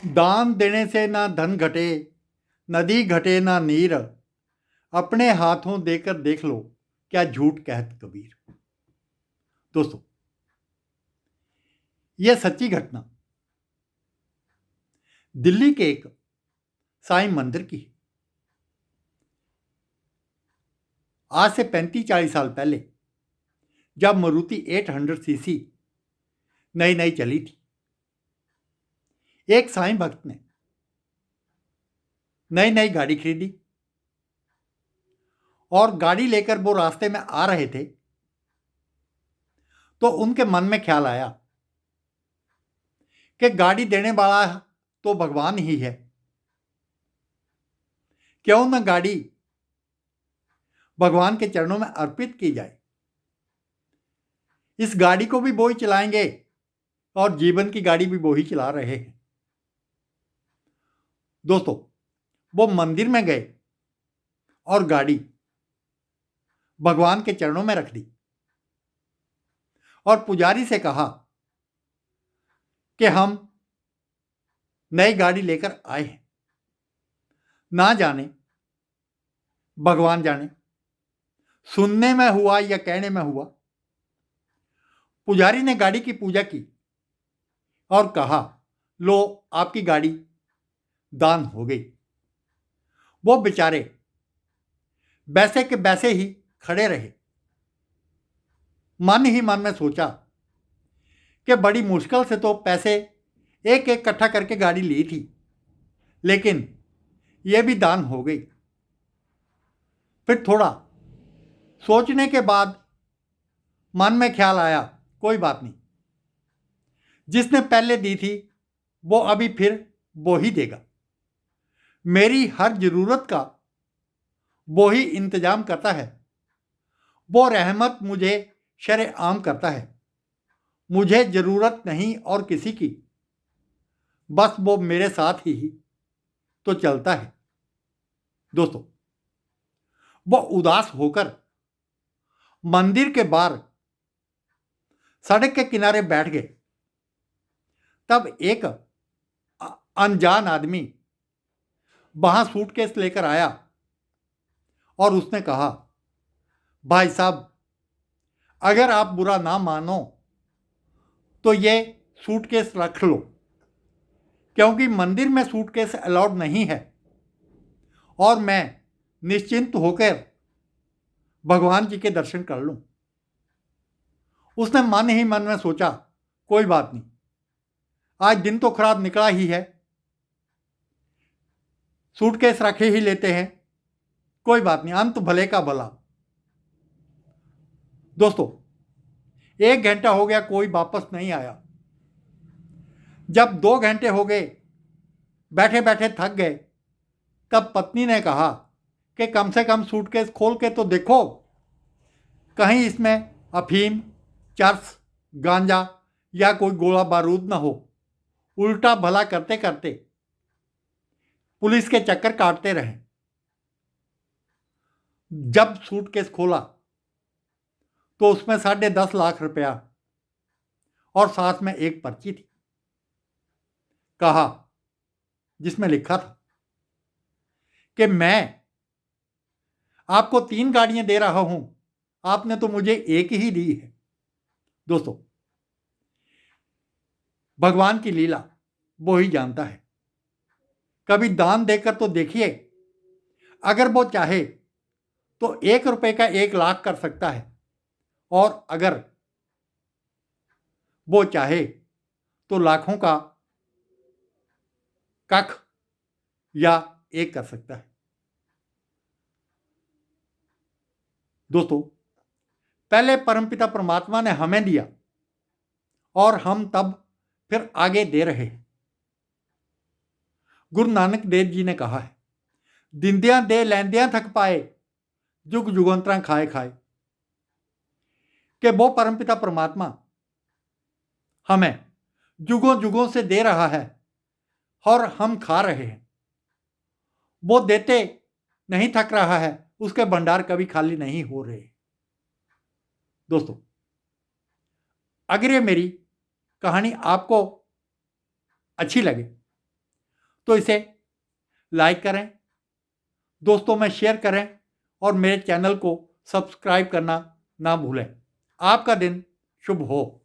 दान देने से ना धन घटे, नदी घटे ना नीर, अपने हाथों देकर देख लो क्या झूठ कहत कबीर। दोस्तों, यह सच्ची घटना दिल्ली के एक साईं मंदिर की है। आज से 35-40 साल पहले जब मारुति 800 सीसी नई नई चली थी, एक साईं भक्त ने नई नई गाड़ी खरीदी और गाड़ी लेकर वो रास्ते में आ रहे थे तो उनके मन में ख्याल आया कि गाड़ी देने वाला तो भगवान ही है, क्यों न गाड़ी भगवान के चरणों में अर्पित की जाए। इस गाड़ी को भी वो ही चलाएंगे और जीवन की गाड़ी भी वो ही चला रहे हैं। दोस्तों, वो मंदिर में गए और गाड़ी भगवान के चरणों में रख दी और पुजारी से कहा कि हम नई गाड़ी लेकर आए हैं, ना जाने भगवान जाने सुनने में हुआ या कहने में हुआ। पुजारी ने गाड़ी की पूजा की और कहा, लो आपकी गाड़ी दान हो गई। वो बेचारे वैसे के वैसे ही खड़े रहे। मन ही मन में सोचा कि बड़ी मुश्किल से तो पैसे एक एक इकट्ठा करके गाड़ी ली थी, लेकिन यह भी दान हो गई। फिर थोड़ा सोचने के बाद मन में ख्याल आया, कोई बात नहीं, जिसने पहले दी थी वो अभी फिर वो ही देगा। मेरी हर जरूरत का वो ही इंतजाम करता है। वो रहमत मुझे शरे-आम करता है। मुझे जरूरत नहीं और किसी की, बस वो मेरे साथ ही तो चलता है। दोस्तों, वो उदास होकर मंदिर के बाहर सड़क के किनारे बैठ गए। तब एक अनजान आदमी वहां सूटकेस लेकर आया और उसने कहा, भाई साहब, अगर आप बुरा ना मानो तो ये सूटकेस रख लो, क्योंकि मंदिर में सूटकेस अलाउड नहीं है और मैं निश्चिंत होकर भगवान जी के दर्शन कर लूं। उसने मन ही मन में सोचा, कोई बात नहीं, आज दिन तो खराब निकला ही है, सूटकेस रखे ही लेते हैं, कोई बात नहीं, अंत भले का भला। दोस्तों, 1 घंटा हो गया, कोई वापस नहीं आया। जब 2 घंटे हो गए, बैठे बैठे थक गए, तब पत्नी ने कहा कि कम से कम सूटकेस खोल के तो देखो, कहीं इसमें अफीम, चरस, गांजा या कोई गोला बारूद ना हो। उल्टा भला करते करते पुलिस के चक्कर काटते रहे। जब सूटकेस खोला तो उसमें 10.5 लाख रुपया और साथ में एक पर्ची थी। कहा, जिसमें लिखा था कि मैं आपको 3 गाड़ियां दे रहा हूं, आपने तो मुझे एक ही दी है। दोस्तों, भगवान की लीला वो ही जानता है। कभी दान देकर तो देखिए, अगर वो चाहे तो 1 रुपए का 1 लाख कर सकता है, और अगर वो चाहे तो लाखों का कख या एक कर सकता है। दोस्तों, पहले परमपिता परमात्मा ने हमें दिया और हम तब फिर आगे दे रहे हैं। गुरु नानक देव जी ने कहा है, दिंदियां दे लैंदियां थक पाए, जुग जुगंतरा खाए खाए। कि वो परमपिता परमात्मा हमें जुगों जुगों से दे रहा है और हम खा रहे हैं। वो देते नहीं थक रहा है, उसके भंडार कभी खाली नहीं हो रहे। दोस्तों, अगर ये मेरी कहानी आपको अच्छी लगे तो इसे लाइक करें, दोस्तों में शेयर करें और मेरे चैनल को सब्सक्राइब करना ना भूलें। आपका दिन शुभ हो।